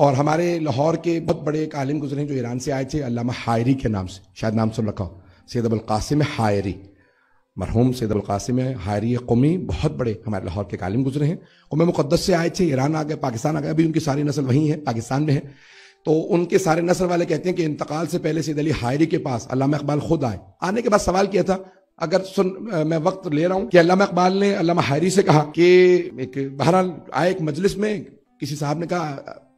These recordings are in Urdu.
اور ہمارے لاہور کے بہت بڑے ایک عالم گزرے ہیں جو ایران سے آئے تھے، علامہ حائری کے نام سے، شاید نام سن رکھا ہو، سید ابوالقاسم حائری، مرحوم سید ابوالقاسم حائری قمی، بہت بڑے ہمارے لاہور کے عالم گزرے ہیں، قوم مقدس سے آئے تھے، ایران آ گئے، پاکستان آ گئے، ابھی ان کی ساری نسل وہیں ہے، پاکستان میں ہے۔ تو ان کے سارے نسل والے کہتے ہیں کہ انتقال سے پہلے سید علی حائری کے پاس علامہ اقبال خود آئے، آنے کے بعد سوال کیا تھا، اگر میں وقت لے رہا ہوں کہ علامہ اقبال نے علامہ حائری سے کہا کہ بہرحال آئے ایک مجلس میں، کسی صاحب نے کہا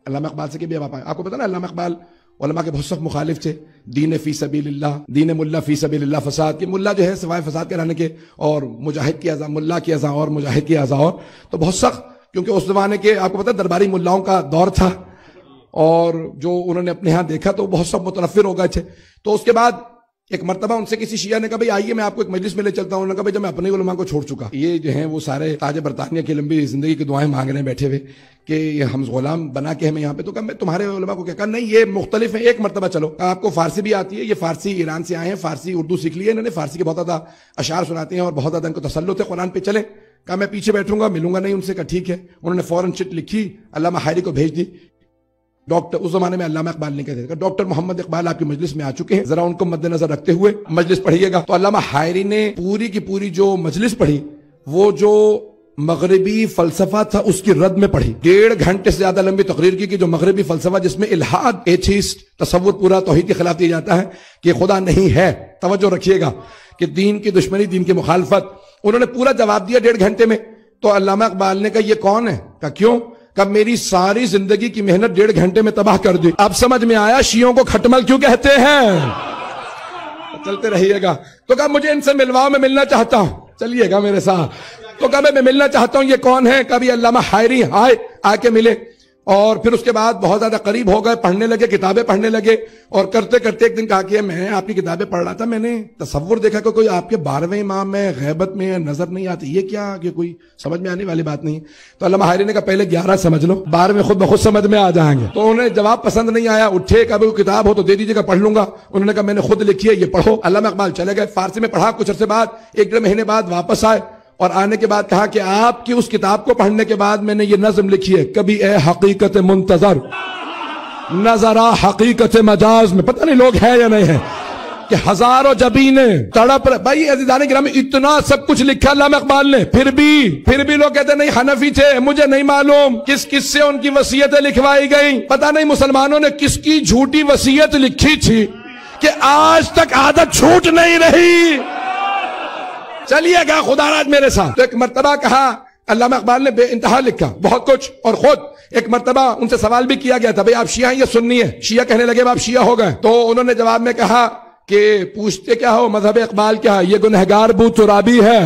علامہ اقبال سے کہ بھی آپ کو پتا نا علامہ اقبال علماء کے بہت سخت مخالف تھے، دین فی سبیل اللہ، دین ملا فی سبیل اللہ فساد، کہ ملا جو ہے سوائے فساد کرانے کے، اور مجاہد کی ازاں، ملا کی ازاں اور مجاہد کی ازاں، اور تو بہت سخت، کیونکہ اس زمانے کے آپ کو پتا درباری ملاؤں کا دور تھا، اور جو انہوں نے اپنے ہاں دیکھا تو بہت سب متنفر ہو گئے تھے۔ تو اس کے بعد ایک مرتبہ ان سے کسی شیعہ نے کہا بھائی آئیے میں آپ کو ایک مجلس میں لے چلتا ہوں، انہوں نے کہا بھائی جب میں اپنے علماء کو چھوڑ چکا، یہ جو ہیں وہ سارے تاج برطانیہ کی لمبی زندگی کی دعائیں مانگ رہے ہیں بیٹھے ہوئے کہ ہم غلام بنا کے ہمیں یہاں پہ، تو کہا میں تمہارے علماء کو کیا کہا، نہیں یہ مختلف ہیں، ایک مرتبہ چلو، آپ کو فارسی بھی آتی ہے، یہ فارسی ایران سے آئے ہیں، فارسی اردو سیکھ لی ہے انہوں نے، فارسی کے بہت زیادہ اشعار سناتے ہیں اور بہت زیادہ ان کو تسلط ہے قرآن پہ، چلیں۔ کہا میں پیچھے بیٹھوں گا، ملوں گا نہیں ان سے، کہا ٹھیک ہے۔ انہوں نے فوراً چٹ لکھی، علامہ حائری کو بھیج دی۔ ڈاکٹر اس زمانے میں علامہ اقبال نے کہتے تھے ڈاکٹر محمد اقبال آپ کی مجلس میں آ چکے ہیں، ذرا ان کو مد نظر رکھتے ہوئے مجلس پڑھیے گا۔ تو علامہ حائری نے پوری کی پوری جو مجلس پڑھی، وہ جو مغربی فلسفہ تھا اس کی رد میں پڑھی، 1.5 گھنٹے سے زیادہ لمبی تقریر کی کہ جو مغربی فلسفہ جس میں الحاد، ایتھیسٹ تصور پورا توحید کے خلاف دیا جاتا ہے کہ خدا نہیں ہے، توجہ رکھیے گا، کہ دین کی دشمنی، دین کی مخالفت، انہوں نے پورا جواب دیا 1.5 گھنٹے میں۔ تو علامہ اقبال نے کہا یہ کون ہے؟ کہا کیوں؟ کہ میری ساری زندگی کی محنت 1.5 گھنٹے میں تباہ کر دی۔ اب سمجھ میں آیا شیعوں کو کھٹمل کیوں کہتے ہیں؟ چلتے رہیے گا۔ تو کہا مجھے ان سے ملواؤ، میں ملنا چاہتا ہوں، چلیے گا میرے ساتھ۔ تو کہا میں ملنا چاہتا ہوں، یہ کون ہے؟ کبھی علامہ حائری آئے، آ کے ملے، اور پھر اس کے بعد بہت زیادہ قریب ہو گئے، پڑھنے لگے، کتابیں پڑھنے لگے، اور کرتے کرتے ایک دن کہا کہ میں آپ کی کتابیں پڑھ رہا تھا، میں نے تصور دیکھا کہ کوئی آپ کے 12ویں امام میں غیبت میں نظر نہیں آتی، یہ کیا کہ کوئی سمجھ میں آنے والی بات نہیں۔ تو علامہ حائری نے کہا پہلے 11 سمجھ لو، 12ویں خود بخود سمجھ میں آ جائیں گے۔ تو انہیں جواب پسند نہیں آیا، اٹھے، کبھی کوئی کتاب ہو تو دے دیجیے گا، پڑھ لوں گا۔ انہوں نے کہا میں نے خود لکھی ہے، یہ پڑھو۔ علامہ اقبال چلے گئے، فارسی میں پڑھا، کچھ عرصے بعد 1.5 مہینے بعد واپس آئے، اور آنے کے بعد کہا کہ آپ کی اس کتاب کو پڑھنے کے بعد میں نے یہ نظم لکھی ہے، کبھی اے حقیقت منتظر نظر آ حقیقت مجاز میں، پتہ نہیں لوگ ہے یا نہیں ہے، کہ ہزاروں جبینیں تڑپ رہے۔ بھائی عزیزان گرامی، اتنا سب کچھ لکھا علامہ اقبال نے، پھر بھی لوگ کہتے ہیں نہیں حنفی تھے، مجھے نہیں معلوم کس سے ان کی وصیتیں لکھوائی گئیں، پتہ نہیں مسلمانوں نے کس کی جھوٹی وصیت لکھی تھی کہ آج تک عادت چھوٹ نہیں رہی۔ چلیے گا خدا راج میرے ساتھ۔ تو ایک مرتبہ کہا، علامہ اقبال نے بے انتہا لکھا بہت کچھ، اور خود ایک مرتبہ ان سے سوال بھی کیا گیا تھا بھئی آپ شیعہ ہیں یا سنی ہیں؟ شیعہ کہنے لگے آپ شیعہ ہو گئے۔ تو انہوں نے جواب میں کہا کہ پوچھتے کیا ہو، مذہب اقبال کیا ہے؟ یہ گنہگار بو ترابی ہے۔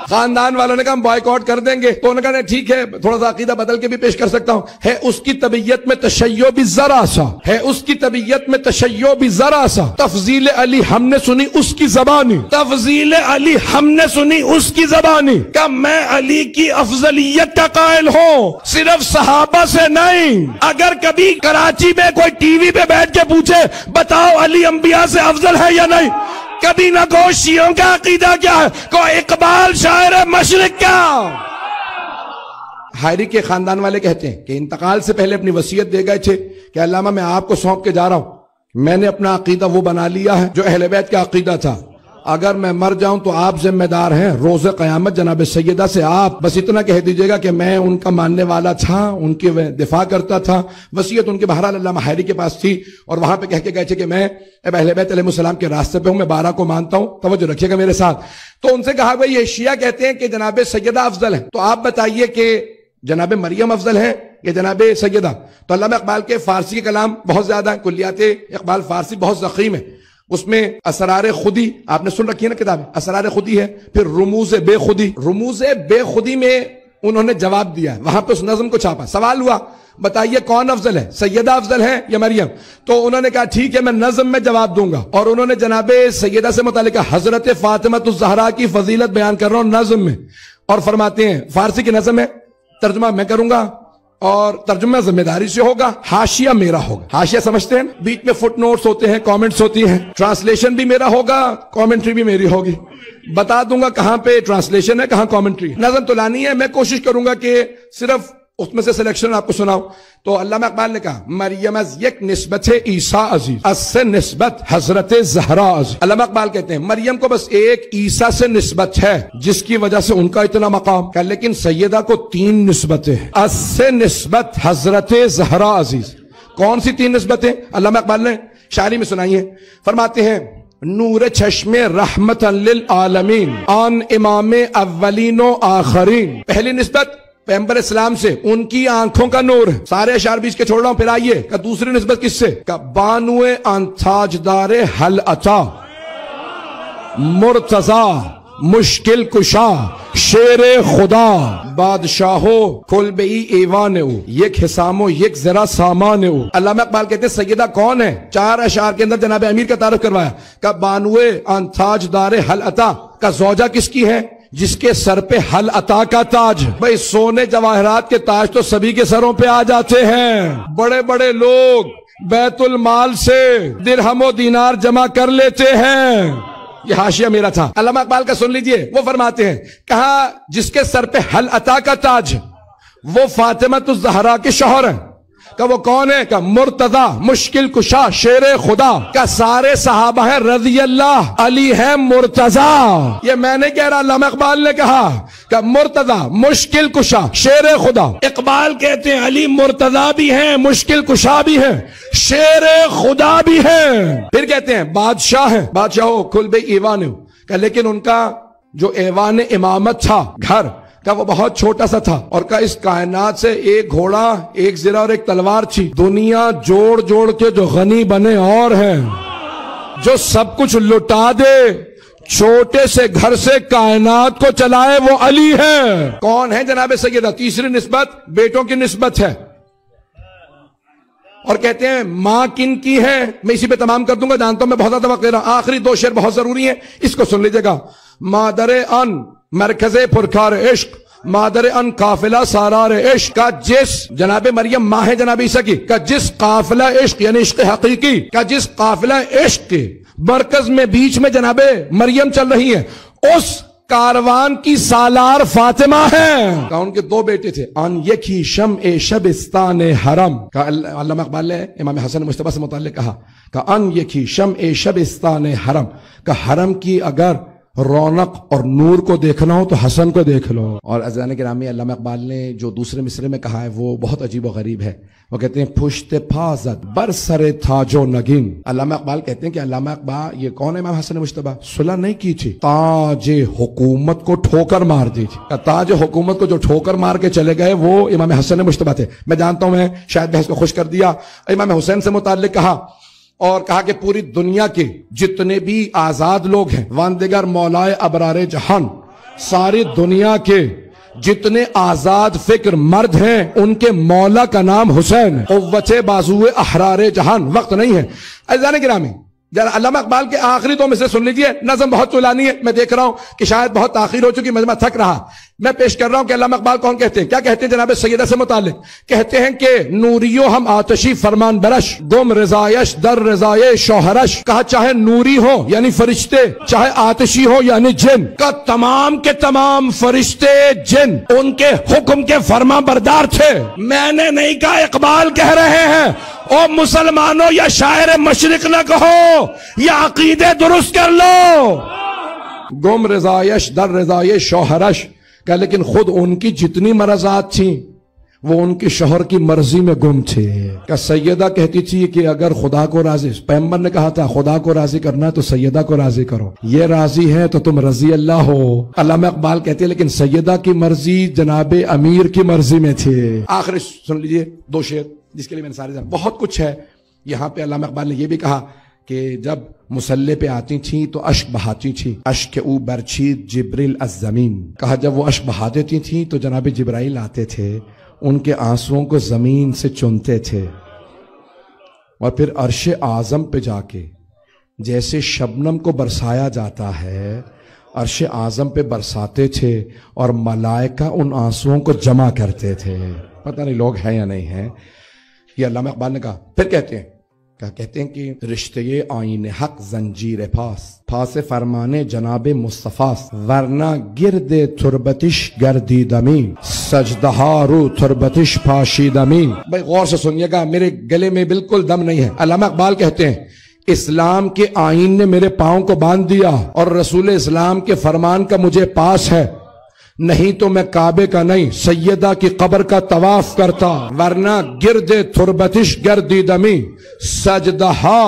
خاندان والوں نے کہا ہم بائیکاٹ کر دیں گے۔ تو انہوں نے کہا ٹھیک ہے، تھوڑا سا عقیدہ بدل کے بھی پیش کر سکتا ہوں، ہے اس کی طبیعت میں تشیع بھی ذرا سا، ہے اس کی طبیعت میں تشیع بھی ذرا سا، تفضیل علی ہم نے سنی اس کی زبانی، تفضیل علی ہم نے سنی اس کی زبانی، کہ میں علی کی افضلیت کا قائل ہوں، صرف صحابہ سے نہیں۔ اگر کبھی کراچی میں کوئی ٹی وی پہ بیٹھ کے پوچھے بتاؤ علی انبیاء سے افضل ہے یا نہیں، کبھی نہ کو شیعوں کا عقیدہ کیا ہے، کو اقبال شاعر مشرق کا۔ حائری کے خاندان والے کہتے ہیں کہ انتقال سے پہلے اپنی وصیت دے گئے تھے کہ علامہ میں آپ کو سونپ کے جا رہا ہوں، میں نے اپنا عقیدہ وہ بنا لیا ہے جو اہل بیت کا عقیدہ تھا، اگر میں مر جاؤں تو آپ ذمہ دار ہیں، روز قیامت جناب سیدہ سے آپ بس اتنا کہہ دیجئے گا کہ میں ان کا ماننے والا تھا، ان کے دفاع کرتا تھا۔ وصیت ان کے بہرحال علامہ حائری کے پاس تھی، اور وہاں پہ کہہ کے گئے تھے کہ میں اہل بیت علیہ السلام کے راستے پہ ہوں، میں 12 کو مانتا ہوں، توجہ رکھیے گا میرے ساتھ۔ تو ان سے کہا بھئی یہ شیعہ کہتے ہیں کہ جناب سیدہ افضل ہے، تو آپ بتائیے کہ جناب مریم افضل ہے یا جناب سیدہ؟ تو علامہ اقبال کے فارسی کے کلام بہت زیادہ ہیں، کلیات اقبال فارسی بہت ضخیم ہے، اس میں اسرار خودی آپ نے سن رکھی ہے نا کتاب، اسرار خودی ہے، پھر رموز بے خودی، رموز بے خودی میں انہوں نے جواب دیا ہے، وہاں پہ اس نظم کو چھاپا، سوال ہوا بتائیے کون افضل ہے، سیدہ افضل ہے یا مریم؟ تو انہوں نے کہا ٹھیک ہے میں نظم میں جواب دوں گا، اور انہوں نے جناب سیدہ سے متعلق حضرت فاطمہ الزہرا کی فضیلت بیان کر رہا ہوں نظم میں، اور فرماتے ہیں فارسی کی نظم ہے، ترجمہ میں کروں گا اور ترجمہ ذمہ داری سے ہوگا، حاشیہ میرا ہوگا، حاشیہ سمجھتے ہیں بیچ میں فٹ نوٹس ہوتے ہیں، کامنٹس ہوتی ہیں، ٹرانسلیشن بھی میرا ہوگا، کامنٹری بھی میری ہوگی، بتا دوں گا کہاں پہ ٹرانسلیشن ہے کہاں کامنٹری ہے۔ نظم تو لانی ہے، میں کوشش کروں گا کہ صرف اس میں سے سلیکشن آپ کو سناؤ تو علامہ اقبال نے کہا مریم از یک نسبت عیسیٰ عزیز، از سے نسبت حضرت زہرا عزیز. علامہ اقبال کہتے ہیں مریم کو بس ایک عیسیٰ سے نسبت ہے جس کی وجہ سے ان کا اتنا مقام کہ، لیکن سیدہ کو 3 نسبتیں، از سے نسبت حضرت زہرا عزیز. کون سی 3 نسبتیں علامہ اقبال نے شاعری میں سنائی ہیں؟ فرماتے ہیں نور چشم رحمت للعالمین آن امام اولین و آخرین. پہلی نسبت پیغمبر اسلام سے، ان کی آنکھوں کا نور. سارے اشعار بیچ کے چھوڑ رہا ہوں، پھر آئیے کہ دوسری نسبت کس سے؟ کہ بانوے ان تاجدار حل عطا مرتضی مشکل کشا شیر خدا بادشاہو کل بئی ایوان او یک حسامو یک ذرا سامان او. علامہ اقبال کہتے ہیں سیدہ کون ہے؟ 4 اشعار کے اندر جناب امیر کا تعارف کروایا کہ بانوے ان تاجدار حل عطا. کا زوجہ کس کی ہے؟ جس کے سر پہ حل عطا کا تاج. بھئی سونے جواہرات کے تاج تو سبھی کے سروں پہ آ جاتے ہیں. بڑے بڑے لوگ بیت المال سے درہم و دینار جمع کر لیتے ہیں. یہ حاشیہ میرا تھا، علامہ اقبال کا سن لیجئے. وہ فرماتے ہیں کہا جس کے سر پہ حل عطا کا تاج وہ فاطمہ الزہرا کے شوہر ہیں. کہ وہ کون ہے؟ کہ مرتضی مشکل کشا شیر خدا. کا سارے صحابہ ہیں رضی اللہ، علی ہے مرتضی. یہ میں نے کہہ رہا، علامہ اقبال نے کہا کہ مرتضی مشکل کشا شیر خدا. اقبال کہتے ہیں علی مرتضی بھی ہیں، مشکل کشا بھی ہیں، شیر خدا بھی ہیں. پھر کہتے ہیں بادشاہ ہیں، بادشاہو کل بے ایوان ہو. کہ لیکن ان کا جو ایوان امامت تھا گھر کا وہ بہت چھوٹا سا تھا، اور کا اس کائنات سے ایک گھوڑا ایک زرہ اور ایک تلوار تھی. دنیا جوڑ جوڑ کے جو غنی بنے اور ہیں، جو سب کچھ لٹا دے چھوٹے سے گھر سے کائنات کو چلائے وہ علی ہے. کون ہے جناب سیدہ؟ تیسری نسبت بیٹوں کی نسبت ہے. اور کہتے ہیں ماں کن کی ہے؟ میں اسی پہ تمام کر دوں گا، جانتا ہوں میں بہت زیادہ وقت دے رہا ہوں. آخری 2 شعر بہت ضروری ہیں، اس کو سن لیجئے گا. مادر ان مرکز پرکار عشق مادر ان قافلہ سارار عشق. کا جس جناب مریم ماں ہے جناب عیسیٰ کی، کا جس قافلہ عشق یعنی عشق حقیقی، کا جس قافلہ عشق کے مرکز میں بیچ میں جناب مریم چل رہی ہے، اس کاروان کی سالار فاطمہ ہے. ان کے 2 بیٹے تھے. ان یکی شمع شبستان حرم. کا علامہ اقبال نے امام حسن مجتبی سے متعلق کہا کہ ان یکی شمع شبستان حرم. کا حرم کی اگر رونق اور نور کو دیکھنا ہو تو حسن کو دیکھ لو. اور عزیزان گرامی علامہ اقبال نے جو دوسرے مصرے میں کہا ہے وہ بہت عجیب و غریب ہے. وہ کہتے ہیں پشت پازد بر سر تاج و نگین. علامہ اقبال کہتے ہیں کہ علامہ اقبال یہ کون ہے؟ امام حسن مجتبی. صلح نہیں کی تھی، تاج حکومت کو ٹھوکر مار دی تھی. تاج حکومت کو جو ٹھوکر مار کے چلے گئے وہ امام حسن مجتبی تھے. میں جانتا ہوں میں شاید بحث کو خوش کر دیا. امام حسین سے متعلق کہا اور کہا کہ پوری دنیا کے جتنے بھی آزاد لوگ ہیں واندگر مولائے ابرار جہان، ساری دنیا کے جتنے آزاد فکر مرد ہیں ان کے مولا کا نام حسین ہے. قوت بازو احرار جہان. وقت نہیں ہے عزیزان گرامی. علامہ اقبال کے آخری 2 مصرے سن لیجئے. نظم بہت طولانی ہے، میں دیکھ رہا ہوں کہ شاید بہت تاخیر ہو چکی، مجمع تھک رہا. میں پیش کر رہا ہوں کہ علامہ اقبال کون کہتے ہیں. کیا کہتے ہیں جناب سیدہ سے متعلق؟ کہتے ہیں کہ نوریو ہم آتشی فرمان برش گم رضایش در رضائے شوہرش. کہا چاہے نوری ہو یعنی فرشتے، چاہے آتشی ہو یعنی جن، کا تمام کے تمام فرشتے جن ان کے حکم کے فرما بردار تھے. میں نے نہیں کہا، اقبال کہہ رہے ہیں. او مسلمانوں یا شاعر مشرق نہ کہو، یا عقیدے درست کر لو. گم رضایش در رضائے شوہرش. کہ لیکن خود ان کی جتنی مرضات تھیں وہ ان کے شوہر کی مرضی میں گم تھے. کہ سیدہ کہتی تھی کہ اگر خدا کو راضی، پیغمبر نے کہا تھا خدا کو راضی کرنا ہے تو سیدہ کو راضی کرو، یہ راضی ہے تو تم رضی اللہ ہو. علامہ اقبال کہتے ہیں لیکن سیدہ کی مرضی جناب امیر کی مرضی میں تھے. آخر سن لیجئے 2 شعر جس کے لیے میں نے سارے بہت کچھ ہے. یہاں پہ علامہ اقبال نے یہ بھی کہا کہ جب مسلح پہ آتی تھیں تو اشک بہاتی تھیں. اشک او برچید جبریل از زمین. کہا جب وہ اشک بہا دیتی تھیں تو جناب جبرائیل آتے تھے، ان کے آنسوؤں کو زمین سے چنتے تھے اور پھر عرش اعظم پہ جا کے جیسے شبنم کو برسایا جاتا ہے عرش اعظم پہ برساتے تھے اور ملائکہ ان آنسوؤں کو جمع کرتے تھے. پتہ نہیں لوگ ہیں یا نہیں ہیں. یہ علامہ اقبال نے کہا. پھر کہتے ہیں کہتے ہیں کہ رشتے آئین حق زنجیر پاس فرمانے جناب مصطفیٰ، ورنہ گرد تربتش گردیدمی سجدہا رو تربتش پاشیدمی۔ بھائی غور سے سنیے گا، میرے گلے میں بالکل دم نہیں ہے۔ علامہ اقبال کہتے ہیں اسلام کے آئین نے میرے پاؤں کو باندھ دیا اور رسول اسلام کے فرمان کا مجھے پاس ہے، نہیں تو میں کعبے کا نہیں سیدہ کی قبر کا طواف کرتا، ورنہ گرد تربتش گردیدمی سجدہا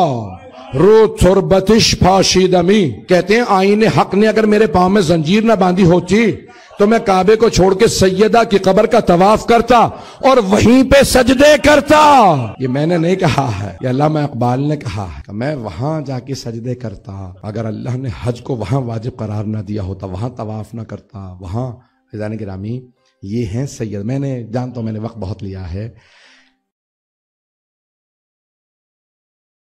رو تربتش پاشیدمی۔ کہتے ہیں آئین حق نے اگر میرے پاؤں میں زنجیر نہ باندھی ہوتی تو میں کعبے کو چھوڑ کے سیدہ کی قبر کا طواف کرتا اور وہیں پہ سجدے کرتا۔ یہ میں نے نہیں کہا ہے، یہ علامہ اقبال نے کہا ہے کہ میں وہاں جا کے سجدے کرتا۔ اگر اللہ نے حج کو وہاں واجب قرار نہ دیا ہوتا، وہاں طواف نہ کرتا، وہاں عزیزان گرامی یہ ہیں سید۔ میں نے جانتا ہوں میں نے وقت بہت لیا ہے،